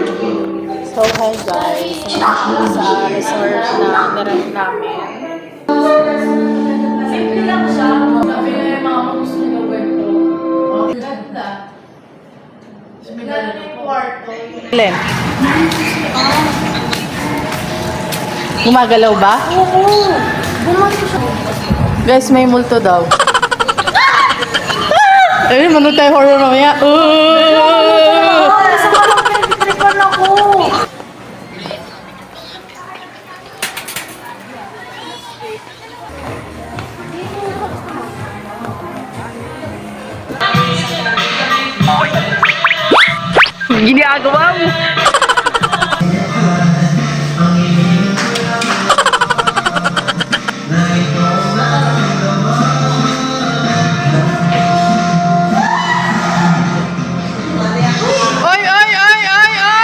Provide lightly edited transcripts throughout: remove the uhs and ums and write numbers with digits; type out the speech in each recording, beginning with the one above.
So, hi guys. Sa resort na nirent namin. Simple lang siya. Sabi na yung mga gusto niyo gawin to. Oh, ganda. Ganda yung kwarto. Len. Gumagalaw ba? Oo. Bumalik siya. Guys, may multo daw. Ayun, manood tayo horror mamaya. Sa parang pinagtripan ako. Ginagawa mo. Oy, oy, oy, oy, oy!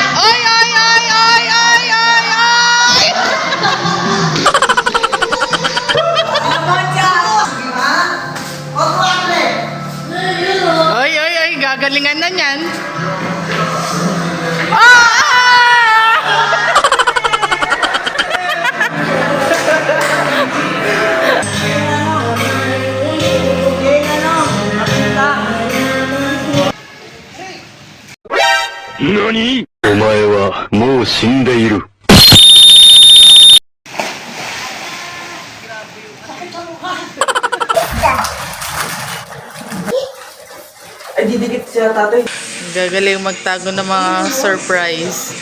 Oy, oy, oy, oy, oy, oy, oy! Oy, oy, oy, gagalingan na niyan. NANI?お前はもう死んでいる。Ay, didikit siya tatay. Gagaling magtago ng mga surprise.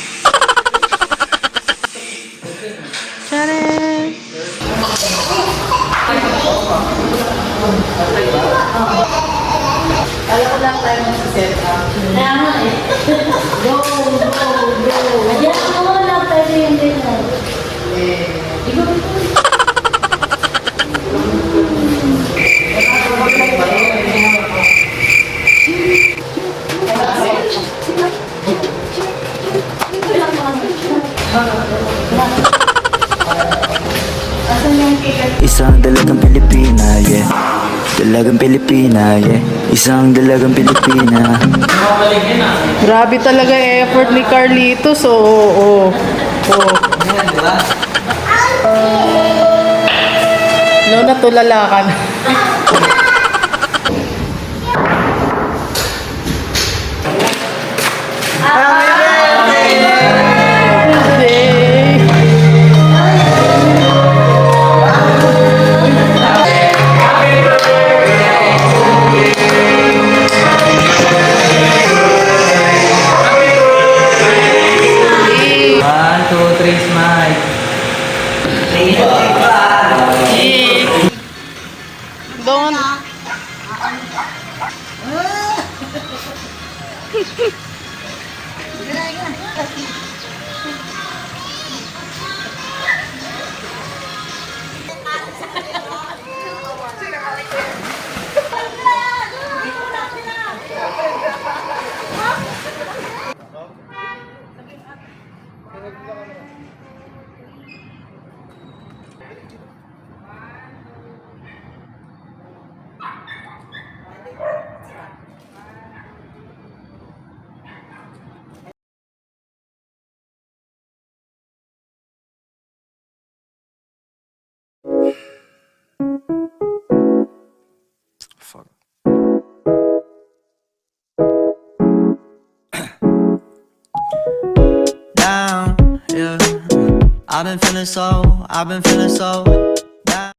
Charan! Alam ko lang tayo sa set up. Tama eh. Go, go, go. Ayan ako lang pwede yung ganyan. Ikaw ito. Isang dalagang Pilipina, yeah. Dalagang Pilipina, yeah. Isang dalagang Pilipina. Grabe talaga effort ni Carlitos. Oo. No, natulala ka na. Birthday! One, two, three, smile. Don't. Fuck. Down, yeah. I've been feeling so down.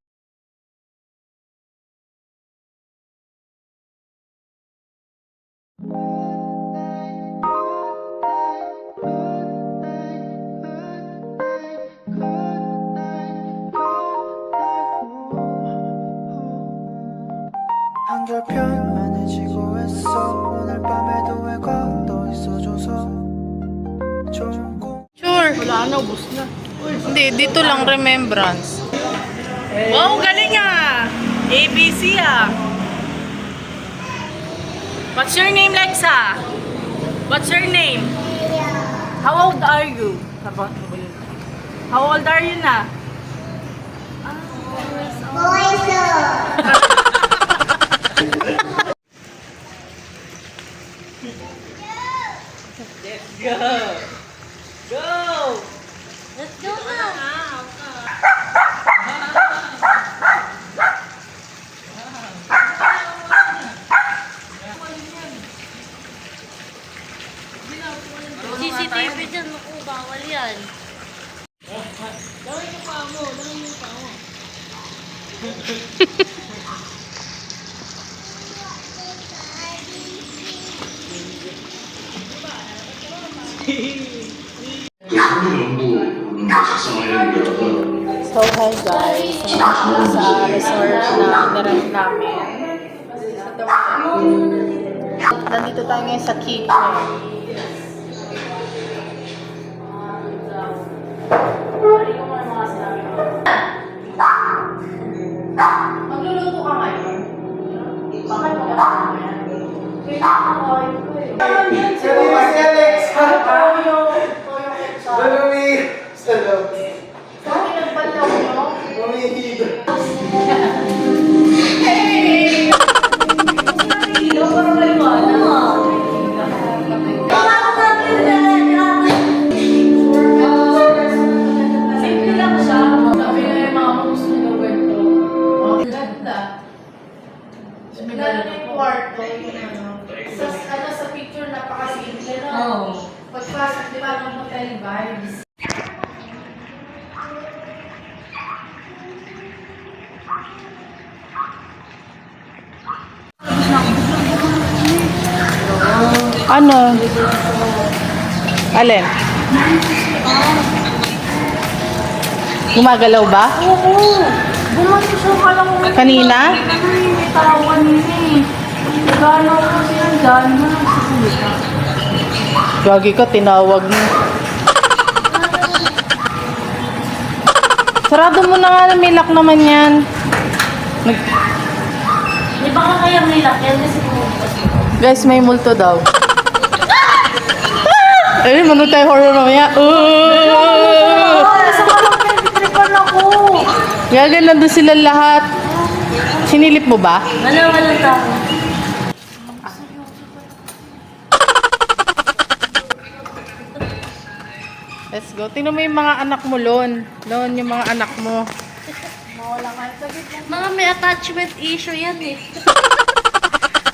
한결 편안해지고 했어. 오늘 밤에도 왜 걷어 있어줘서 좋은 꿈. Sure. Wala na, ubos na. Hindi, dito lang remembrance. Wow, galing ah! ABC ah! What's your name, Lexa? What's your name? How old are you? How old are you na? Let's go! Go! Let's go now. CCTV dyan, naku, bawal yan. So, hi guys. Sa resort na nirent namin. Nandito tayo ngayon sa kitchen. Magluluto ka ngayon? Bakit mo ka ngayon? Sa picture, napakasimple, no? Oo. Pagpasok, di ba, ng hotel vibes? Ano? Alin? Gumagalaw ba? Oo. Bumasok siya ka lang. Kanina? May tao kanina eh. Gano'n ko siya dyan. Gagi ka, tinawag mo. Sarado mo na nga, may lock naman yan. Di ba ka kaya may lakyan kasi pumuntas ko. Guys, may multo daw. Ay, manood tayo horror mamaya. Nasa malang pinagtripan ako. Gaga, nandun sila lahat. Sinilip mo ba? Wala tao. Let's go. Tingnan mo yung mga anak mo, Lon. Lon, yung mga anak mo. Mga may attachment issue yan eh.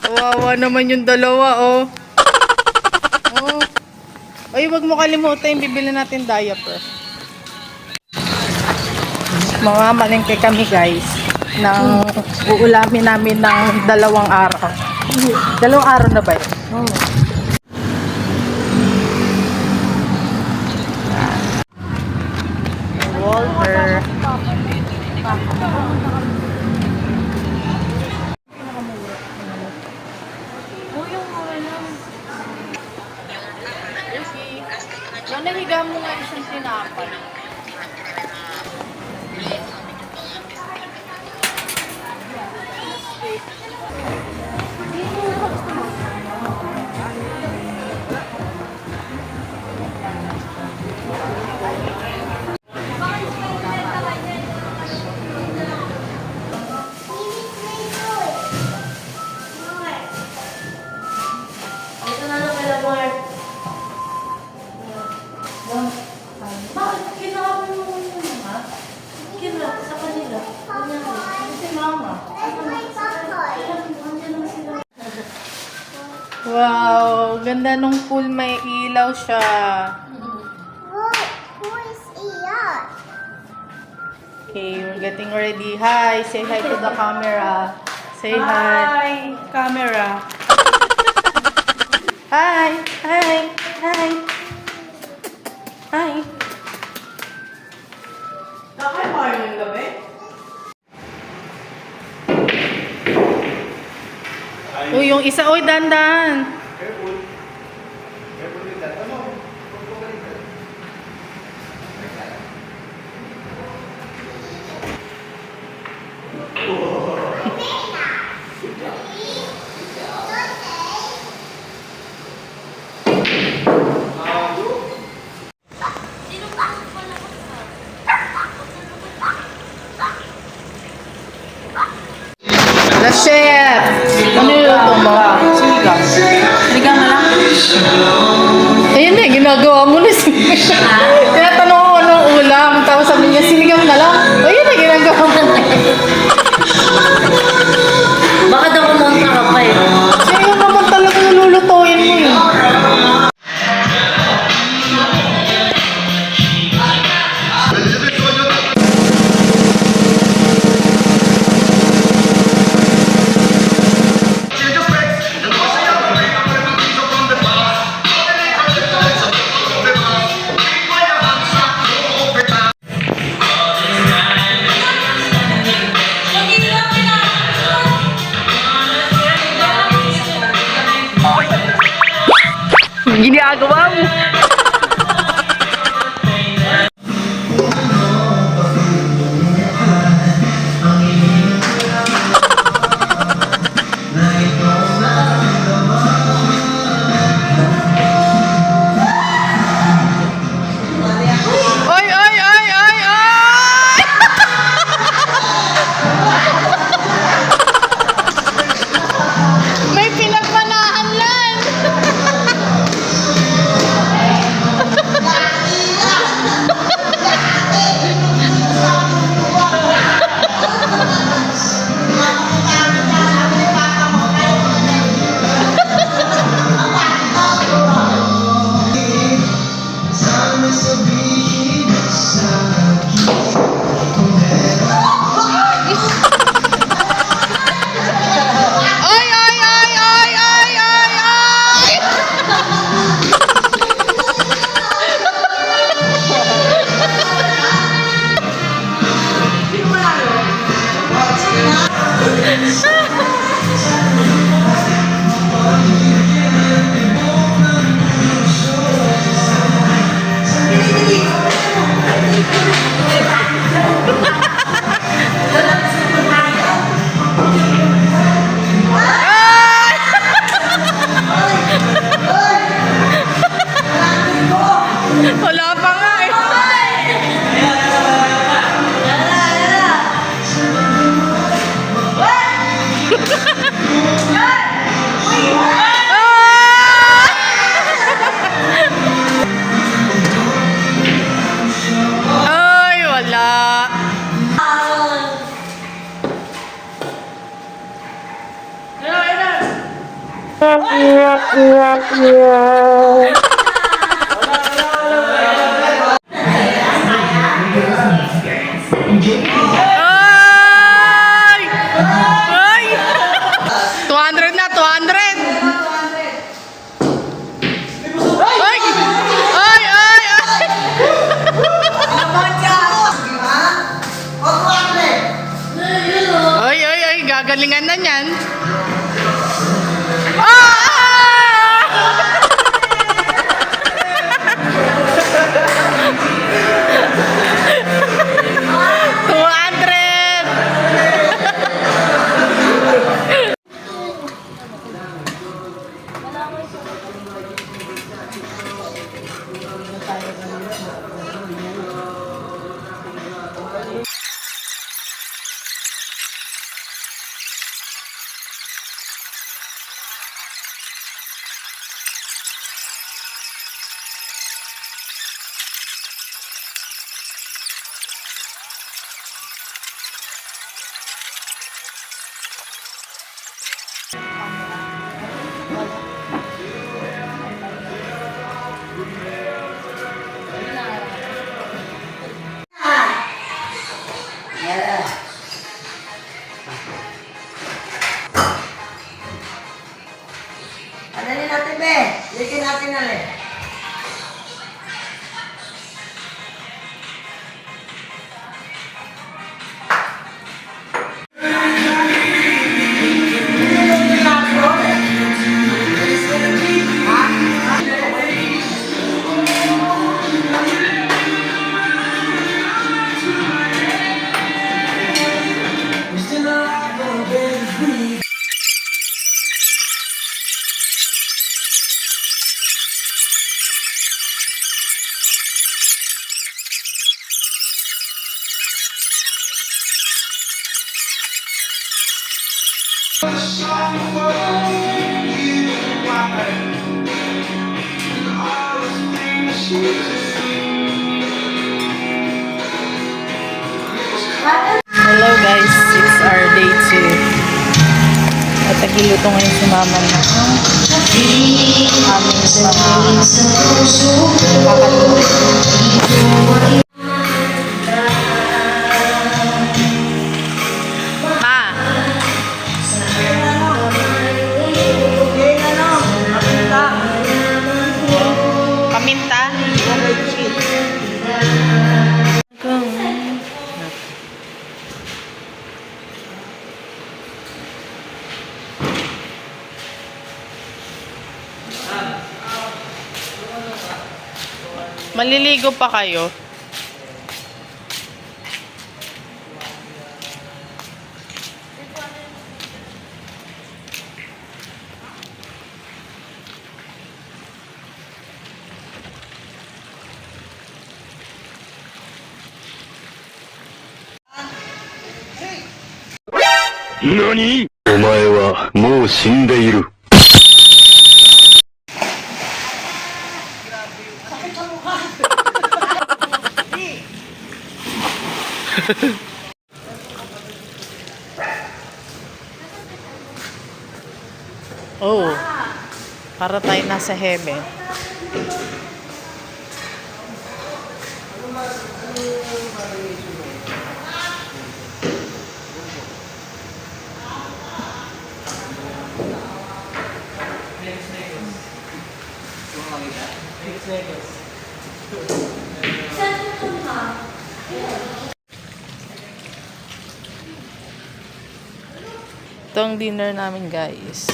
Kawawa naman yung dalawa, oh. Oh. Ay, wag mo kalimutan, bibili natin diaper. Mga malengke kami, guys. Nang uulamin namin ng 2 araw. 2 araw na ba yun? Oo. Walter. Yung nahiga mo nga isang tinapay. Ito na lang kaya Mark. Bakit kinakain mo muna ha? Kina, sa kanila. Si Mama. Andiyan naman sila. Wow, ganda nung pool, may ilaw siya. Okay, we're getting ready. Hi, say hi to the camera. Say hi. Camera. Hi, hi, hi. Hi. Bakit mo yung gabi? Uy, yung isa, uy, dandan. The chef! Ano yung luto mo? Sinigang. Sinigang na lang. Ayun na, ginagawa mo na sinigang. Tinatanong ko anong ulam, tapos sabi niya, sinigang na lang. Ayun na, ginagawa mo na. Baka daw kumontra ka pa eh. Sinigang naman talaga yung lulutuin mo eh. Ginagawa mo. Oy, oy, oy, oy, oy! May pinagmanahan lang. Ay, ay, ay, ay, ay, ay, ay! Wala pa nga eh. Ay, wala. Ay! Ay! 200 na, 200! Ay! Ay, ay, ay! Ay, ay, ay, gagalingan na niyan. Ah! Hello guys, it's our day 2. At nagiluto ngayon si mama na aming mga kakaluto. Ma! Paminta? Maliligo pa kayo? NANI?お前はもう死んでいる。Oh, para tayo nasa heaven. Ito ang dinner namin, guys.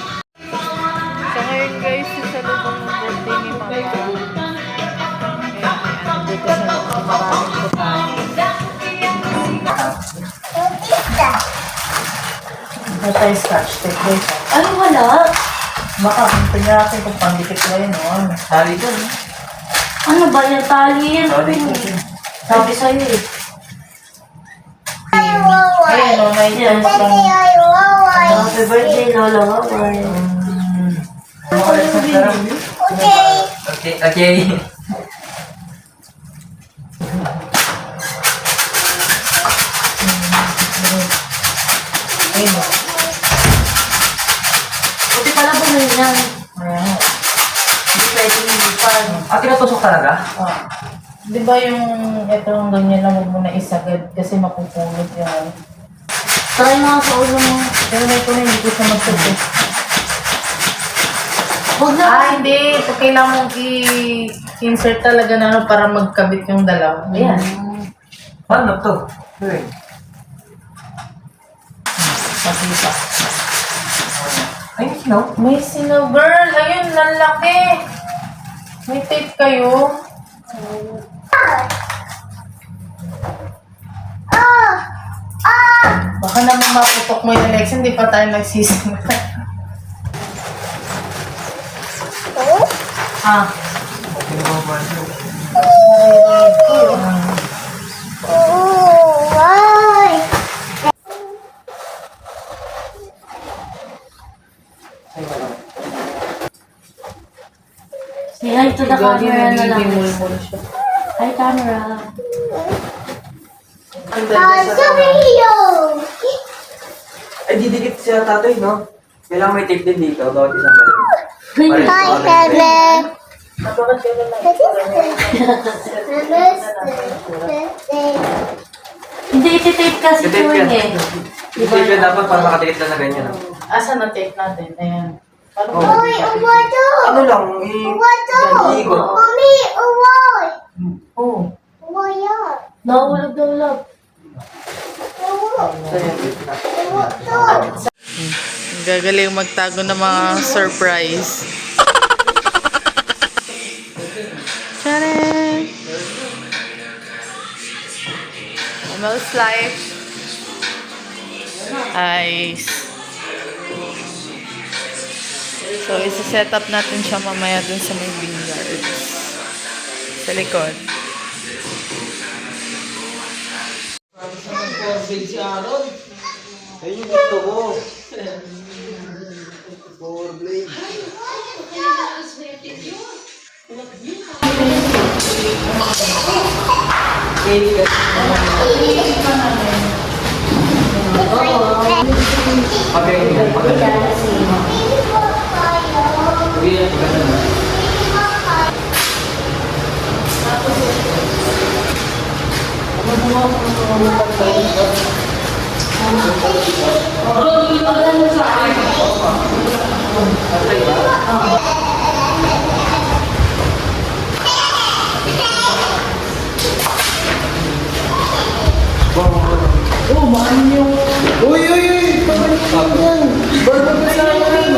So ngayon guys, sa lubong ng birthday ni Mama. Dito sa maraming putahe. Anti-scotch tape guys. Ay, wala. Baka tingnan natin kung pandikit na yun. Tali ko, no? Ano ba yan? Tali yan. Sabi sa'yo eh. Ayun o, may chance lang. Happy birthday, Lola Waway. Okay, okay. Ayun o. Buti pala bumili yan. Ayan. Hindi pwede ilipan. Tinatusok talaga? Di ba yung itong ganyan lang huwag mo na isagad kasi mapupulot yan. Try mo nga sa ulo mo. Pero may ko na hindi ko siya magsuot. Huwag na. Hindi. Ito kailangan mong i-insert talaga na ano para magkabit yung dalawa. Ayan. Ano to? Masisa. Ay, no? May sino, girl. Ayun, lalaki. May tape kayo. Baka naman maputok mo yung Alexa, hindi pa tayo nagsisimula. Ah. Say hi to the camera na lang. Nagigimulmul siya. Hi, camera. Ang dali sa Ay, didikit siya tatay, no? Kailangan may tape din dito. Bawat isang balon. Bakit ka na lang? Hindi iti-tape kasi Tape tuwing yan. eh. Yung tape yan dapat para makadikit lang na ganyan, no? Asan na tape natin? Ayan. Paano Oh. ba? Ano lang, iikot. Oh. Nahulog na ulog. Gagaling magtago ng mga surprise. Tcharam! Amel's life. Ice. So, isa-set up natin siya mamaya dun sa may vineyards. Sa likod. big si Aaron. Ayun yung gusto ko. Power blade. Uy! Pabalik mo yan! Barba ka sa akin!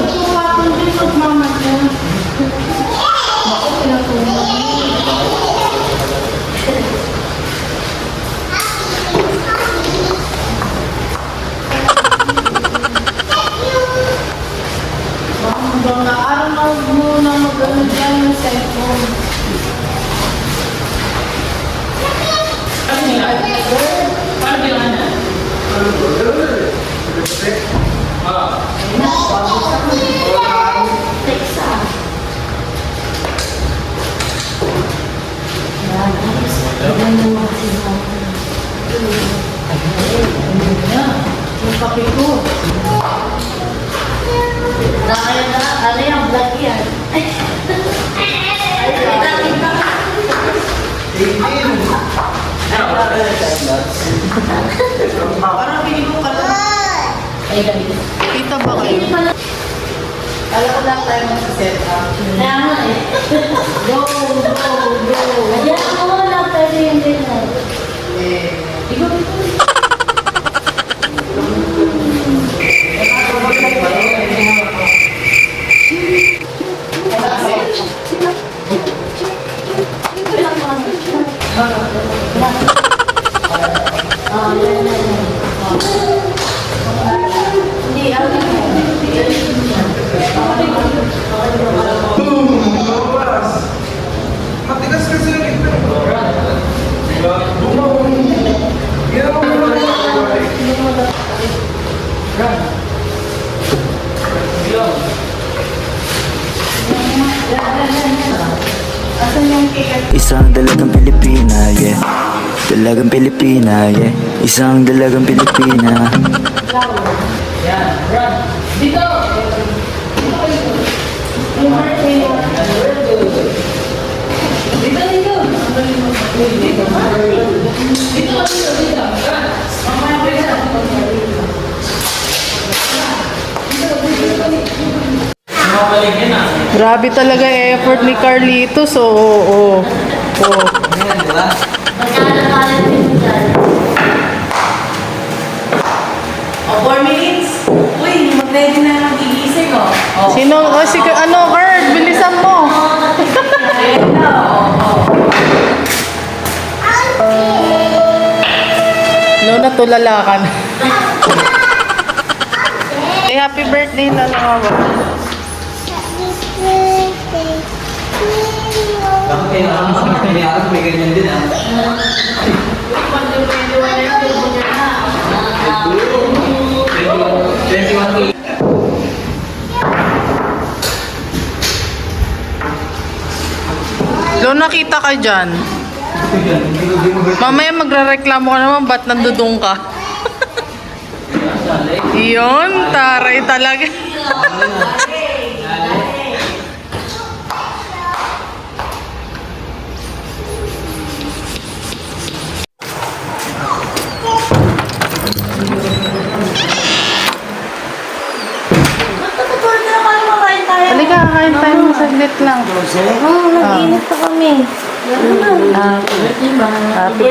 Hanggang na araw muna mag-ano dyan ng cellphone. Paano bilangan na? Yung kape ko. Ano yung vlog yan? Parang pinigo ka lang. Ay, dali. Kita ba kayo? Alam ko lang tayo mag-set up. Kaya nga eh. Go. Ayan mo lang pwede yung dinner. Ikaw. Hindi, Matigas kasi yung ito. Asan yung cake? Isang dalagang Pilipina, yeah. Dalagang Pilipina, yeah. Isang dalagang Pilipina. Dito! Yung birthday mo. Dito, dito. Dito. Mamaya pa yan. Grabe talaga effort ni Carlitos. Oo. Magkakalat din dyan. 4 minutes. Uy, mag-ready na lang gigising, oh. Sino? Si Kurt, bilisan mo. Lona, tulala ka na. Happy birthday na lang ako. Bakit kailangan may ganyan din ah. Lona, kita ka dyan. Mamaya magre-reklamo ka naman, ba't nandudong ka? Yun, taray talaga. Halika, kain tayo ng saglit lang. Nag-init pa kami. Happy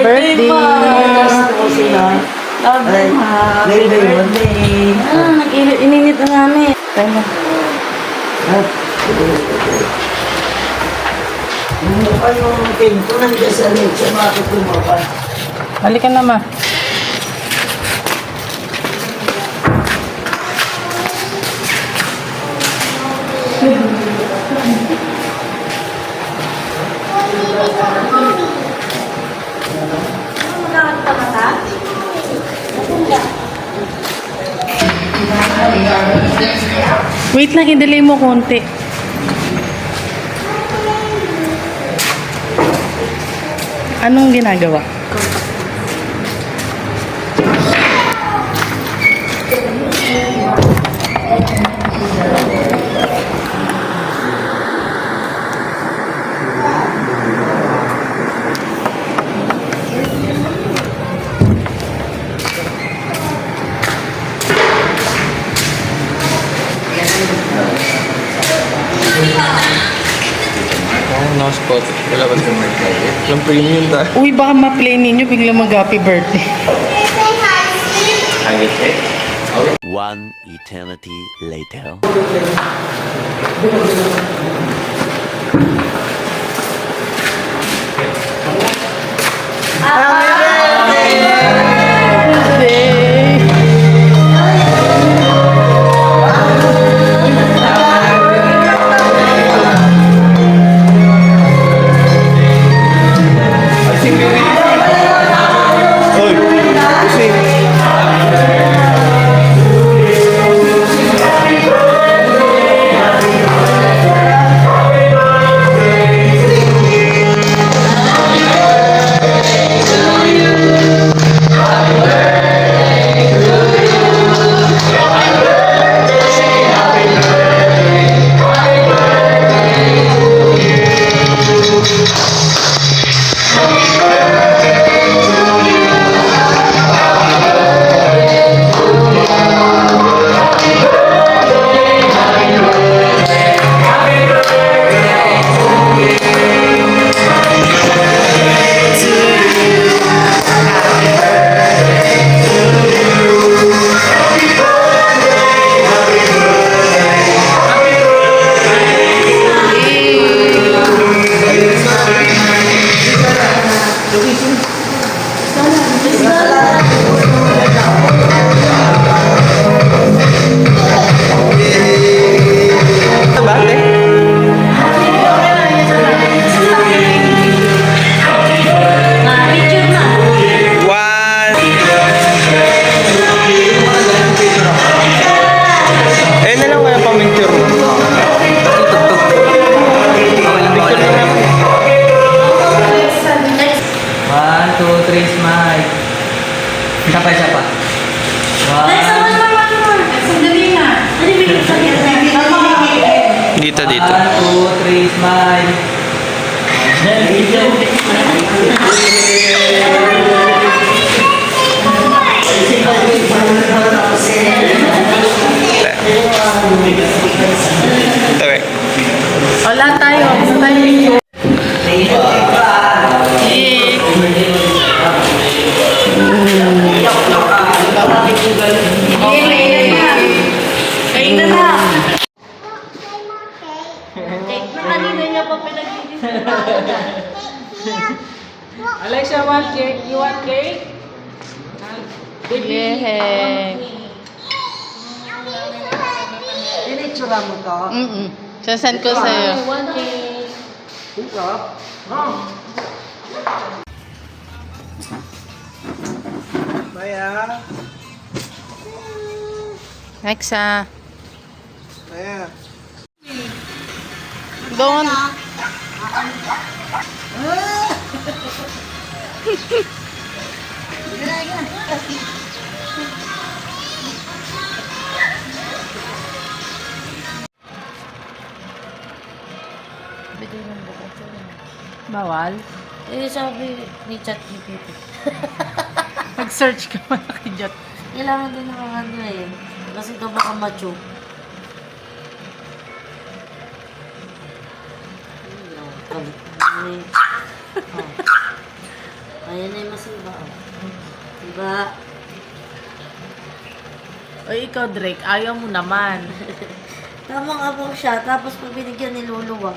birthday! Ininit na namin. Halika na, ma. Wait lang, i-delay mo konti. Anong ginagawa? Na-spot. Wala ba sa market? Walang premium ta. Uy, baka ma-play ninyo biglang mag-happy birthday. One eternity later. Dito, dito. 1, 2, 3, smile. Okay. Wala tayo. Gusto tayo picture. Kain na na. Cake na kanina niya pa Alexia, want cake? You want cake? Yeah. Pinitsura mo to? Sasend ko sa'yo. One cake. Maya. Nexa. Maya. Don't. Bawal? Eh, sabi ni ChatGPT. Mag-search ka man kay Jot. Kailangan din ng ano eh. Kasi ito baka macho. Ayan na yung masiba. Diba? O ikaw, Drake, ayaw mo naman. Tamang abang siya, tapos pag binigyan ni Luluwa.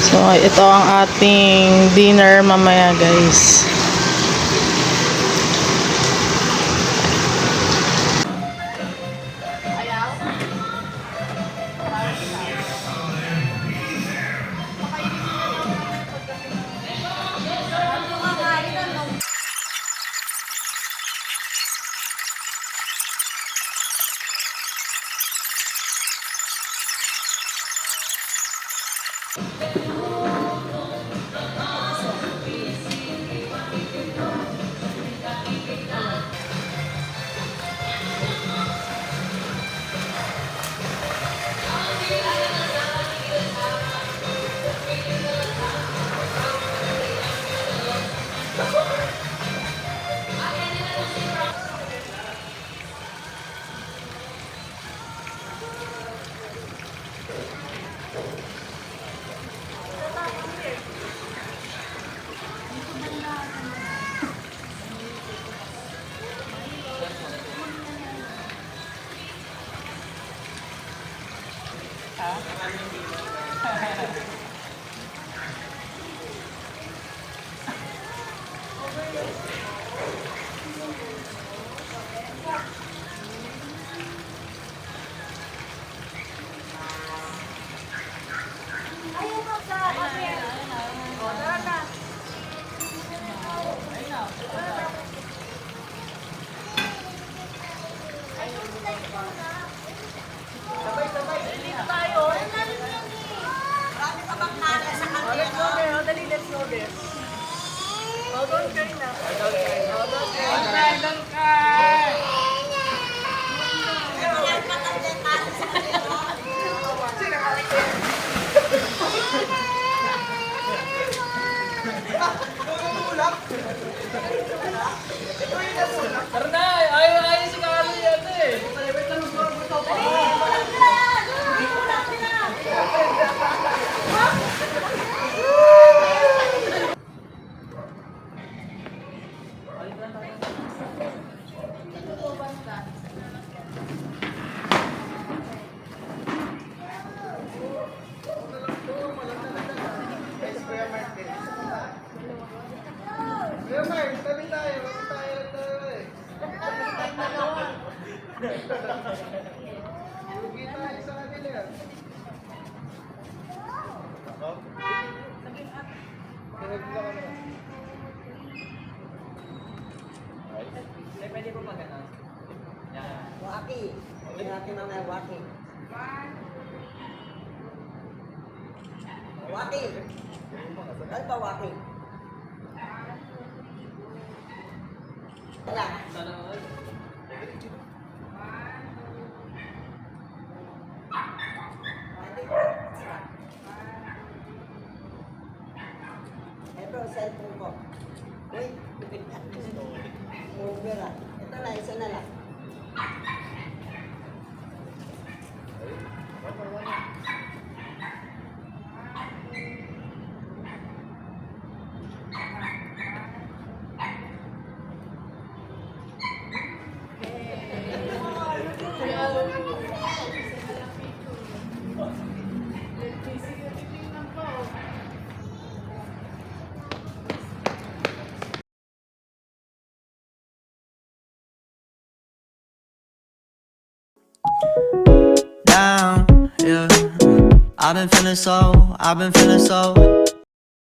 So, ito ang ating dinner mamaya, guys. Waki. Hindi natin mamaya waki. Waki. Ano ba waki? Wala. Ito, cellphone ko. Uy, over ah. Ito na, isa na lang. Down, yeah. I've been feeling so